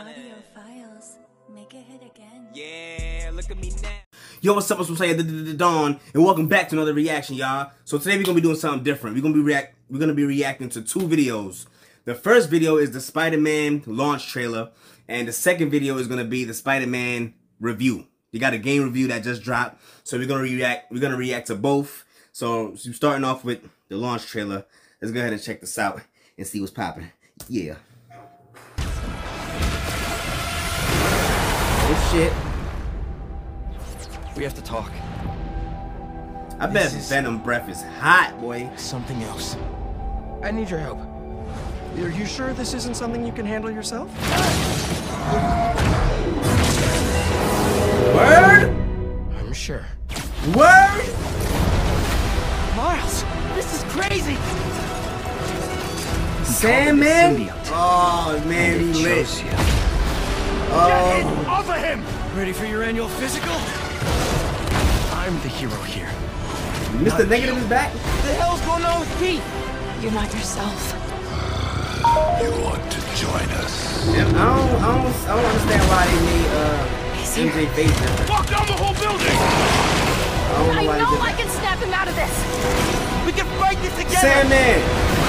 Audiophiles, make it hit again. Yeah, look at me now. Yo, what's up? What's up? The Dawn, and welcome back to another reaction, y'all. So today we're gonna be doing something different. We're gonna be reacting to two videos. The first video is the Spider-Man launch trailer, and the second video is gonna be the Spider-Man review. You got a game review that just dropped, so we're gonna react to both. So starting off with the launch trailer, let's go ahead and check this out and see what's popping. Yeah. Oh shit. We have to talk. I bet Venom breath is hot, boy. Something else. I need your help. Are you sure this isn't something you can handle yourself? Word? I'm sure. Word? Miles, this is crazy. Sandman? Oh man, he lit. Oh. Off of him! Ready for your annual physical? I'm the hero here. Mr. Negative is back? What the hell's going on with Pete? You're not yourself. You want to join us? Yeah, I don't understand why they made MJ face different. Lock down the whole building! I know I can snap him out of this. We can fight this together! Sandman!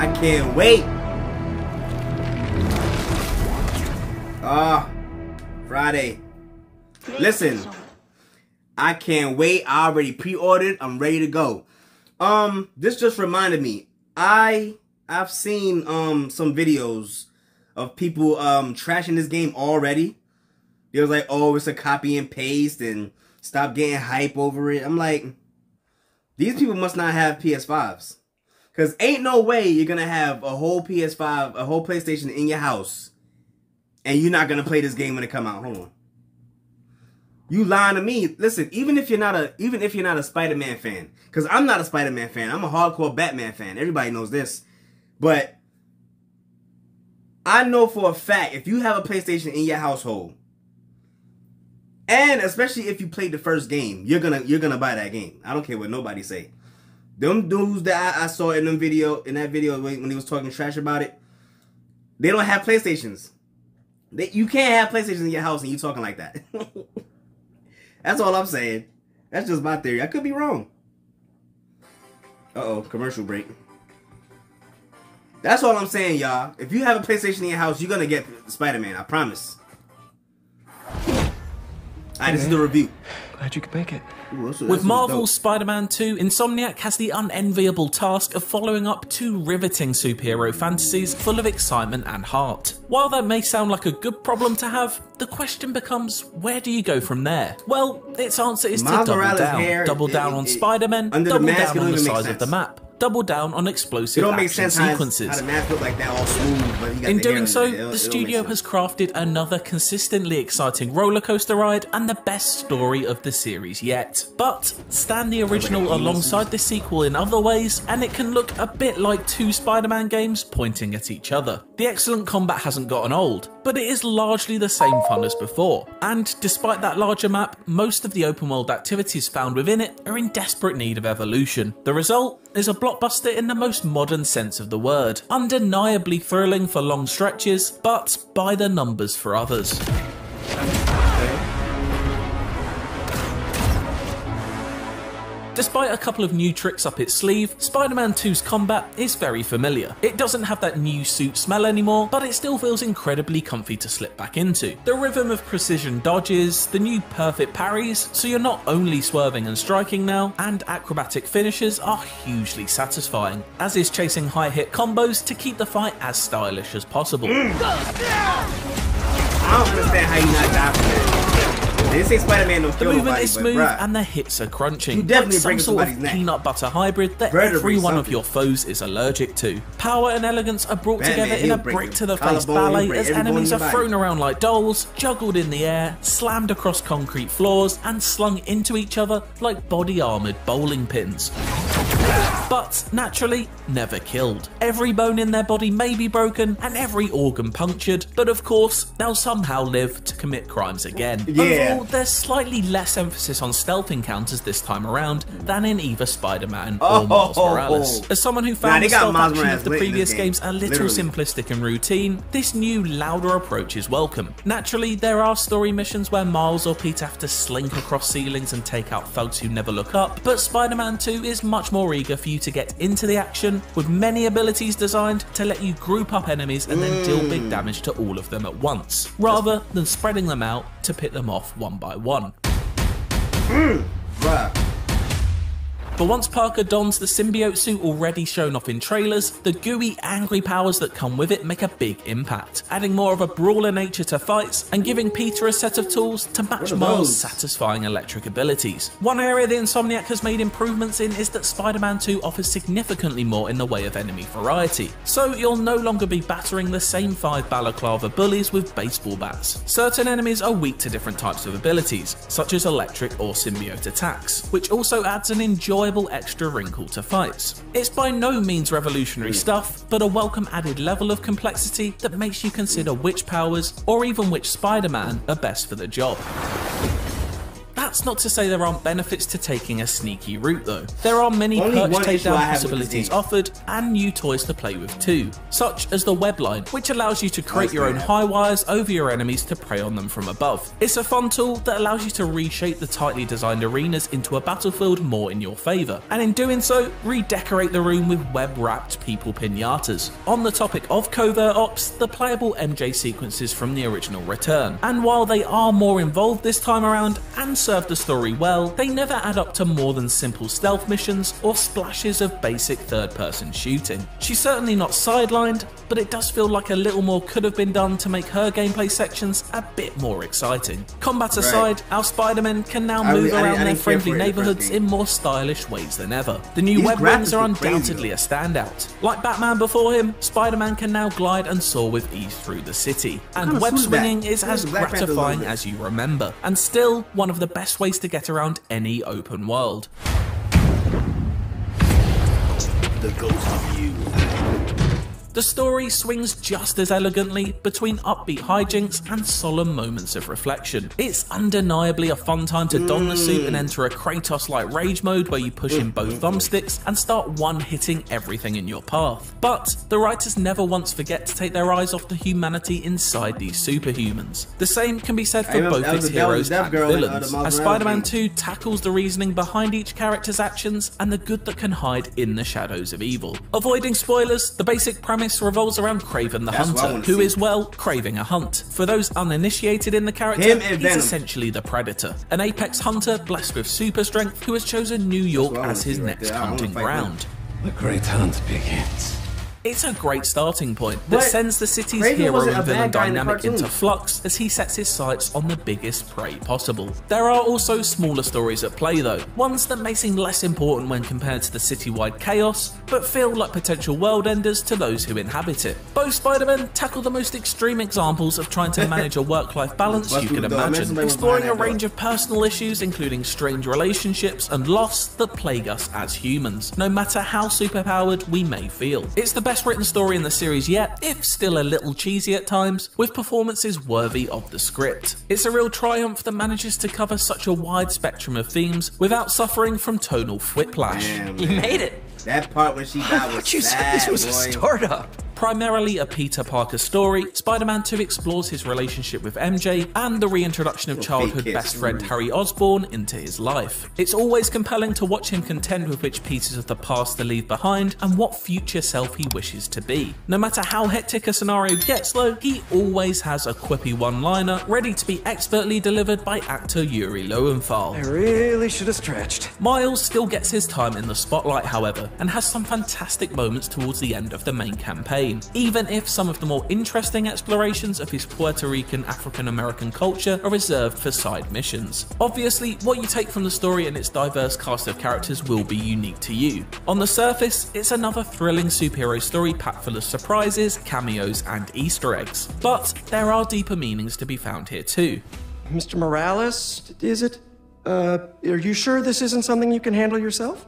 I can't wait. Friday. Listen, I can't wait. I already pre-ordered. I'm ready to go. This just reminded me. I've seen some videos of people trashing this game already. It was like, oh, it's a copy and paste and stop getting hype over it. I'm like, these people must not have PS5s. Because ain't no way you're going to have a whole PS5, a whole PlayStation in your house, and you're not going to play this game when it come out. Hold on. You lying to me. Listen, even if you're not a Spider-Man fan, because I'm not a Spider-Man fan. I'm a hardcore Batman fan. Everybody knows this. But I know for a fact, if you have a PlayStation in your household, and especially if you played the first game, you're gonna buy that game. I don't care what nobody say. Them dudes that I saw in that video when he was talking trash about it, they don't have PlayStations. You can't have PlayStations in your house and you talking like that. That's all I'm saying. That's just my theory. I could be wrong. Uh-oh, commercial break. That's all I'm saying, y'all. If you have a PlayStation in your house, you're gonna get Spider-Man. I promise. Alright, this is the review. Glad you could make it. Ooh, With Marvel's Spider-Man 2, Insomniac has the unenviable task of following up two riveting superhero fantasies full of excitement and heart. While that may sound like a good problem to have, the question becomes, where do you go from there? Well, its answer is to double down on Spider-Man, double down on the size of the map. Double down on explosive action sequences. How the mask look like that all smooth, but he got in the doing so, the studio has crafted another consistently exciting rollercoaster ride and the best story of the series yet. But stand the original alongside the sequel in other ways, and it can look a bit like two Spider-Man games pointing at each other. The excellent combat hasn't gotten old, but it is largely the same fun as before. And despite that larger map, most of the open world activities found within it are in desperate need of evolution. The result is a blockbuster in the most modern sense of the word. Undeniably thrilling for long stretches, but by the numbers for others. Despite a couple of new tricks up its sleeve, Spider-Man 2's combat is very familiar. It doesn't have that new suit smell anymore, but it still feels incredibly comfy to slip back into. The rhythm of precision dodges, the new perfect parries, so you're not only swerving and striking now, and acrobatic finishes are hugely satisfying, as is chasing high hit combos to keep the fight as stylish as possible. I don't understand how you not die from that. They say Spider-Man don't kill the movement nobody, is smooth and the hits are crunching. You definitely like some break sort of somebody's neck. peanut butter hybrid that Vertebrae every one of something. your foes is allergic to. Power and elegance are brought Batman, together in he'll a break brick the to the face collarbone, ballet he'll break as every bone enemies in are your thrown body. around like dolls, juggled in the air, slammed across concrete floors, and slung into each other like body armoured bowling pins. But naturally, never killed. Every bone in their body may be broken and every organ punctured, but of course, they'll somehow live to commit crimes again. Yeah. Overall, there's slightly less emphasis on stealth encounters this time around than in either Spider-Man or Miles Morales. As someone who found the stealth action of the previous games a little simplistic and routine, this new, louder approach is welcome. Naturally, there are story missions where Miles or Peter have to slink across ceilings and take out thugs who never look up, but Spider-Man 2 is much more eager for you to get into the action, with many abilities designed to let you group up enemies and then deal big damage to all of them at once, rather than spreading them out to pit them off one by one. But once Parker dons the symbiote suit already shown off in trailers, the gooey, angry powers that come with it make a big impact, adding more of a brawler nature to fights and giving Peter a set of tools to match Miles' satisfying electric abilities. One area the Insomniac has made improvements in is that Spider-Man 2 offers significantly more in the way of enemy variety, so you'll no longer be battering the same 5 balaclava bullies with baseball bats. Certain enemies are weak to different types of abilities, such as electric or symbiote attacks, which also adds an enjoyable extra wrinkle to fights. It's by no means revolutionary stuff, but a welcome added level of complexity that makes you consider which powers, or even which Spider-Man, are best for the job. That's not to say there aren't benefits to taking a sneaky route though. There are many perch takedown possibilities offered and new toys to play with too, such as the webline, which allows you to create your own high wires over your enemies to prey on them from above. It's a fun tool that allows you to reshape the tightly designed arenas into a battlefield more in your favour, and in doing so, redecorate the room with web-wrapped people pinatas. On the topic of covert ops, the playable MJ sequences from the original return, and while they are more involved this time around and serve the story well, they never add up to more than simple stealth missions or splashes of basic third-person shooting. She's certainly not sidelined, but it does feel like a little more could have been done to make her gameplay sections a bit more exciting. Combat aside, our Spider-Men can now move around their friendly neighbourhoods in more stylish ways than ever. The new web wings are undoubtedly a standout. Like Batman before him, Spider-Man can now glide and soar with ease through the city, and web swinging is as gratifying as you remember, and still one of the best ways to get around any open world. The ghost of you. The story swings just as elegantly between upbeat hijinks and solemn moments of reflection. It's undeniably a fun time to don the suit and enter a Kratos-like rage mode where you push in both thumbsticks and start one-hitting everything in your path. But the writers never once forget to take their eyes off the humanity inside these superhumans. The same can be said for both its heroes and villains, as Spider-Man 2 tackles the reasoning behind each character's actions and the good that can hide in the shadows of evil. Avoiding spoilers, the basic premise revolves around Kraven the Hunter, who is, well, craving a hunt. For those uninitiated in the character, he's essentially the Predator, an apex hunter blessed with super strength who has chosen New York as his next hunting ground. The great hunt begins. It's a great starting point that sends the city's hero and villain dynamic into flux as he sets his sights on the biggest prey possible. There are also smaller stories at play though, ones that may seem less important when compared to the citywide chaos, but feel like potential world enders to those who inhabit it. Both Spider-Men tackle the most extreme examples of trying to manage a work-life balance you can imagine, exploring a range of personal issues including strange relationships and loss that plague us as humans, no matter how superpowered we may feel. It's the best written story in the series yet, if still a little cheesy at times, with performances worthy of the script. It's a real triumph that manages to cover such a wide spectrum of themes without suffering from tonal whiplash. Damn, You made it! That part when she died was You said this was a startup! Primarily a Peter Parker story, Spider-Man 2 explores his relationship with MJ and the reintroduction of childhood best friend Harry Osborn into his life. It's always compelling to watch him contend with which pieces of the past to leave behind and what future self he wishes to be. No matter how hectic a scenario gets though, he always has a quippy one-liner ready to be expertly delivered by actor Yuri Lowenthal. I really should have stretched. Miles still gets his time in the spotlight however, and has some fantastic moments towards the end of the main campaign, even if some of the more interesting explorations of his Puerto Rican African-American culture are reserved for side missions. Obviously, what you take from the story and its diverse cast of characters will be unique to you. On the surface, it's another thrilling superhero story packed full of surprises, cameos, and Easter eggs. But there are deeper meanings to be found here too. Mr. Morales, is it? Are you sure this isn't something you can handle yourself?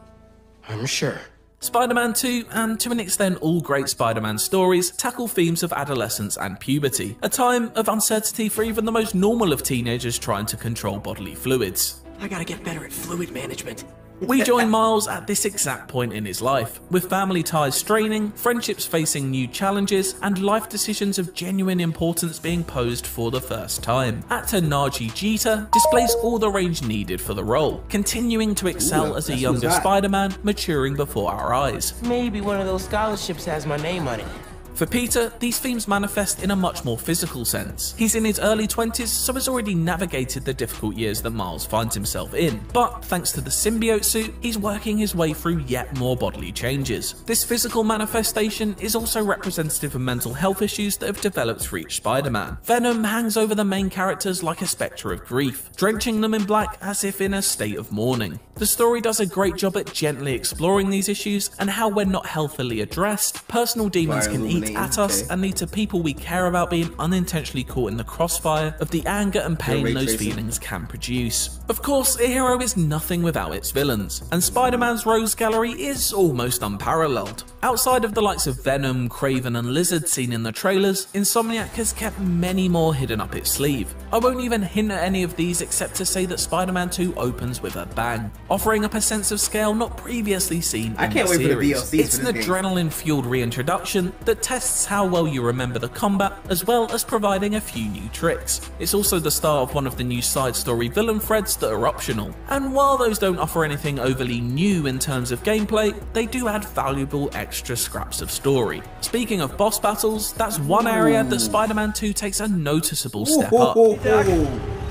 I'm sure. Spider-Man 2, and to an extent all great Spider-Man stories, tackle themes of adolescence and puberty, a time of uncertainty for even the most normal of teenagers trying to control bodily fluids. I gotta get better at fluid management. We join Miles at this exact point in his life, with family ties straining, friendships facing new challenges, and life decisions of genuine importance being posed for the first time. Actor Najee Jeter displays all the range needed for the role, continuing to excel as a younger Spider-Man, maturing before our eyes. Maybe one of those scholarships has my name on it. For Peter, these themes manifest in a much more physical sense. He's in his early 20s, so has already navigated the difficult years that Miles finds himself in, but thanks to the symbiote suit, he's working his way through yet more bodily changes. This physical manifestation is also representative of mental health issues that have developed for each Spider-Man. Venom hangs over the main characters like a spectre of grief, drenching them in black as if in a state of mourning. The story does a great job at gently exploring these issues and how, when not healthily addressed, personal demons can eat at us and lead to people we care about being unintentionally caught in the crossfire of the anger and pain those feelings can produce. Of course, a hero is nothing without its villains, and Spider-Man's rogues gallery is almost unparalleled. Outside of the likes of Venom, Kraven and Lizard seen in the trailers, Insomniac has kept many more hidden up its sleeve. I won't even hint at any of these except to say that Spider-Man 2 opens with a bang, offering up a sense of scale not previously seen in the series. It's an adrenaline-fueled reintroduction that tests how well you remember the combat, as well as providing a few new tricks. It's also the start of one of the new side story villain threads that are optional, and while those don't offer anything overly new in terms of gameplay, they do add valuable extra scraps of story. Speaking of boss battles, that's one area that Spider-Man 2 takes a noticeable step up.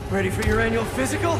Ready for your annual physical?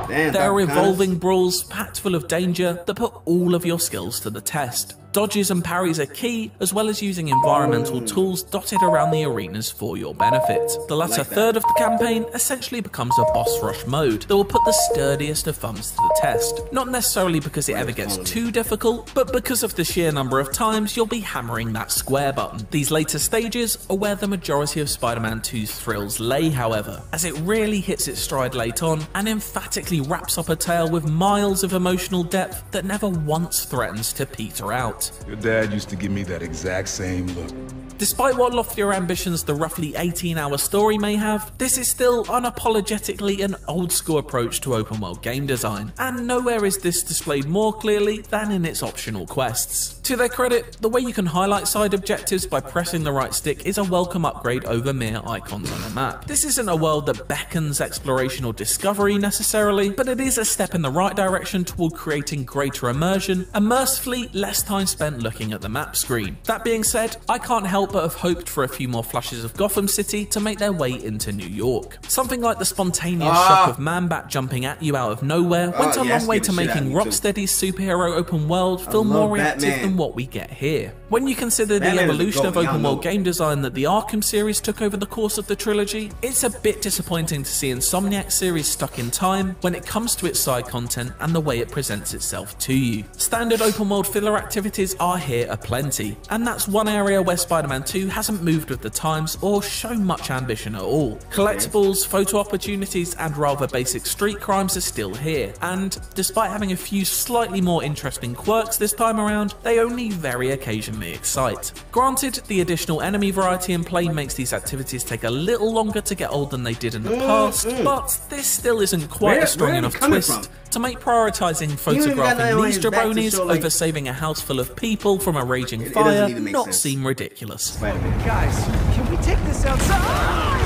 There are evolving brawls packed full of danger that put all of your skills to the test. Dodges and parries are key, as well as using environmental tools dotted around the arenas for your benefit. The latter third of the campaign essentially becomes a boss rush mode that will put the sturdiest of thumbs to the test. Not necessarily because it ever gets too difficult, but because of the sheer number of times you'll be hammering that square button. These later stages are where the majority of Spider-Man 2's thrills lay, however, as it really hits its stride late on and emphatically wraps up a tale with miles of emotional depth that never once threatens to peter out. Your dad used to give me that exact same look. Despite what loftier ambitions the roughly 18-hour story may have, this is still unapologetically an old-school approach to open-world game design, and nowhere is this displayed more clearly than in its optional quests. To their credit, the way you can highlight side objectives by pressing the right stick is a welcome upgrade over mere icons on a map. This isn't a world that beckons exploration or discovery necessarily, but it is a step in the right direction toward creating greater immersion and mercifully less time spent looking at the map screen. That being said, I can't help but have hoped for a few more flashes of Gotham City to make their way into New York. Something like the spontaneous shock of Man-Bat jumping at you out of nowhere went a long way to making Rocksteady's superhero open world feel more reactive than what we get here. When you consider the evolution of open world game design that the Arkham series took over the course of the trilogy, it's a bit disappointing to see Insomniac's series stuck in time when it comes to its side content and the way it presents itself to you. Standard open world filler activities are here aplenty, and that's one area where Spider-Man 2 hasn't moved with the times or shown much ambition at all. Collectibles, photo opportunities and rather basic street crimes are still here, and despite having a few slightly more interesting quirks this time around, they only very occasionally excite. Granted, the additional enemy variety in play makes these activities take a little longer to get old than they did in the past, but this still isn't quite a strong enough twist to make prioritising photographing these jabronis over saving a house full of people from a raging fire not seem ridiculous. Guys, can we take this outside?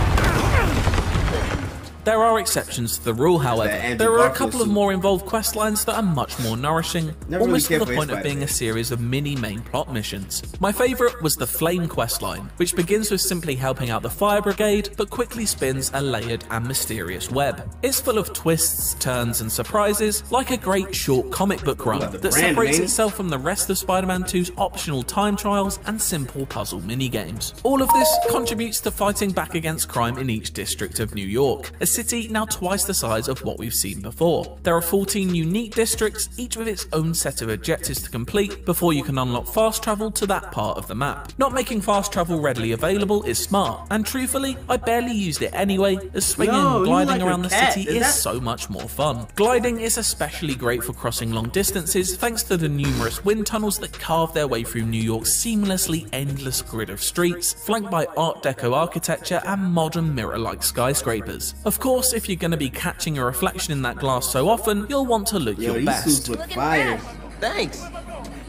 There are exceptions to the rule, however. There are a couple of more involved questlines that are much more nourishing, almost to the point of being a series of mini main plot missions. My favourite was the Flame questline, which begins with simply helping out the fire brigade, but quickly spins a layered and mysterious web. It's full of twists, turns and surprises, like a great short comic book run that separates itself from the rest of Spider-Man 2's optional time trials and simple puzzle minigames. All of this contributes to fighting back against crime in each district of New York, a city now twice the size of what we've seen before. There are 14 unique districts, each with its own set of objectives to complete before you can unlock fast travel to that part of the map. Not making fast travel readily available is smart, and truthfully, I barely used it anyway, as swinging and gliding around the city is so much more fun. Gliding is especially great for crossing long distances thanks to the numerous wind tunnels that carve their way through New York's seamlessly endless grid of streets, flanked by Art Deco architecture and modern mirror-like skyscrapers. Of course, if you're going to be catching a reflection in that glass so often, you'll want to look your best. Thanks.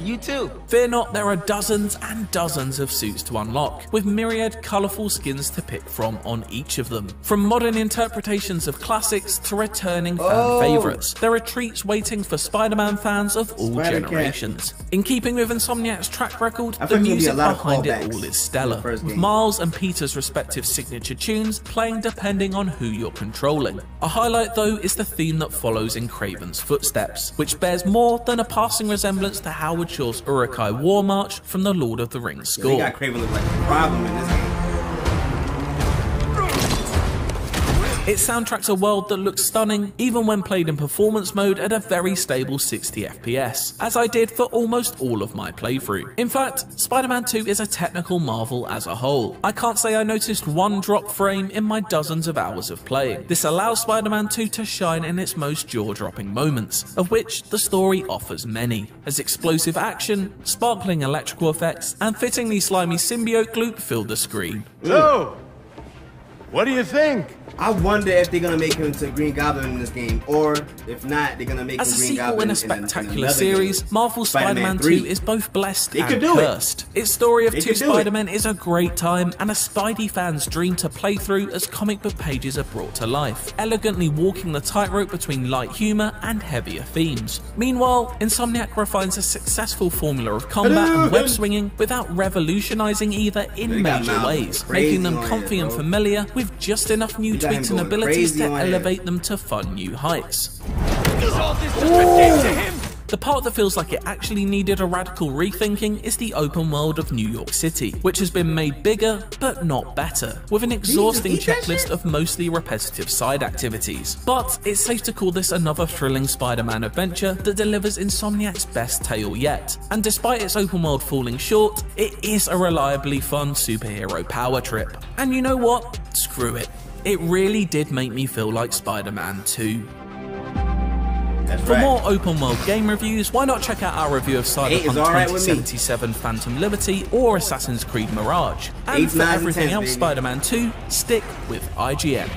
You too. Fear not, there are dozens and dozens of suits to unlock, with myriad colourful skins to pick from on each of them. From modern interpretations of classics to returning fan favourites, there are treats waiting for Spider-Man fans of all generations. In keeping with Insomniac's track record, the music behind it all is stellar, with Miles and Peter's respective signature tunes playing depending on who you're controlling. A highlight though is the theme that follows in Kraven's footsteps, which bears more than a passing resemblance to Howard Shaw's Uruk-hai War March from the Lord of the Rings score. They got Kraven look like a problem in this game. It soundtracks a world that looks stunning even when played in performance mode at a very stable 60 FPS, as I did for almost all of my playthrough. In fact, Spider-Man 2 is a technical marvel as a whole. I can't say I noticed one drop frame in my dozens of hours of playing. This allows Spider-Man 2 to shine in its most jaw-dropping moments, of which the story offers many, as explosive action, sparkling electrical effects, and fittingly slimy symbiote gloop fill the screen. So, what do you think? I wonder if they're gonna make him into Green Goblin in this game, or if not, they're gonna make him Green Goblin in a spectacular series. Marvel's Spider-Man 2 is both blessed and cursed. Its story of two Spider-Men is a great time and a Spidey fan's dream to play through as comic book pages are brought to life, elegantly walking the tightrope between light humour and heavier themes. Meanwhile, Insomniac refines a successful formula of combat and web swinging without revolutionising either in major ways, making them comfy and familiar with just enough new tweaks and abilities to elevate them to fun new heights. The part that feels like it actually needed a radical rethinking is the open world of New York City, which has been made bigger but not better, with an exhausting checklist of mostly repetitive side activities. But it's safe to call this another thrilling Spider-Man adventure that delivers Insomniac's best tale yet, and despite its open world falling short, it is a reliably fun superhero power trip. And you know what? Screw it. It really did make me feel like Spider-Man 2. For more open world game reviews, why not check out our review of Cyberpunk 2077 Phantom Liberty or Assassin's Creed Mirage. And for everything else Spider-Man 2, stick with IGN.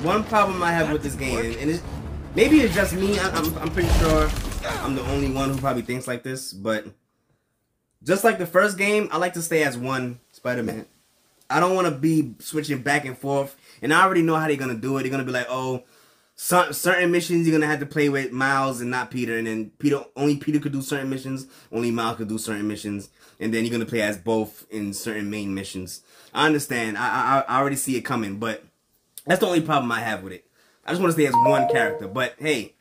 One problem I have with this game, and maybe it's just me, I'm pretty sure I'm the only one who probably thinks like this, but just like the first game, I like to stay as one Spider-Man. I don't want to be switching back and forth. And I already know how they're going to do it. They're going to be like, oh, certain missions you're going to have to play with Miles and not Peter. And then only Peter could do certain missions. Only Miles could do certain missions. And then you're going to play as both in certain main missions. I understand. I already see it coming. But that's the only problem I have with it. I just want to stay as one character. But hey,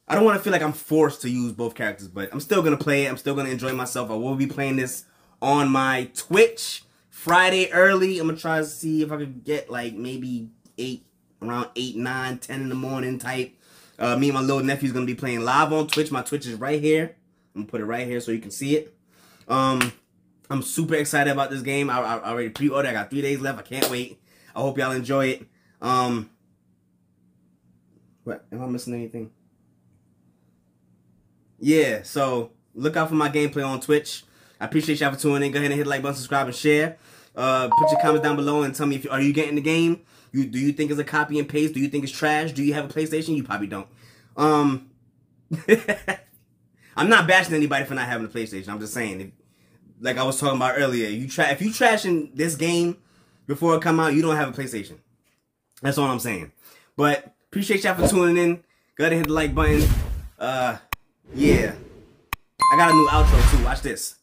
I don't want to feel like I'm forced to use both characters. But I'm still going to play it. I'm still going to enjoy myself. I will be playing this on my Twitch Friday early. I'm gonna try to see if I could get like maybe around 8, 9, 10 in the morning type. Me and my little nephew's gonna be playing live on Twitch. My Twitch is right here. I'm gonna put it right here so you can see it. I'm super excited about this game. I already pre-ordered. I got 3 days left. I can't wait. I hope y'all enjoy it. What? Am I missing anything? Yeah, so look out for my gameplay on Twitch. I appreciate y'all for tuning in. Go ahead and hit the like button, subscribe, and share. Put your comments down below and tell me are you getting the game? Do you think it's a copy and paste? Do you think it's trash? Do you have a PlayStation? You probably don't. I'm not bashing anybody for not having a PlayStation. I'm just saying, like I was talking about earlier, if you trashing this game before it come out, you don't have a PlayStation. That's all I'm saying. But appreciate y'all for tuning in. Go ahead and hit the like button. Yeah. I got a new outro too. Watch this.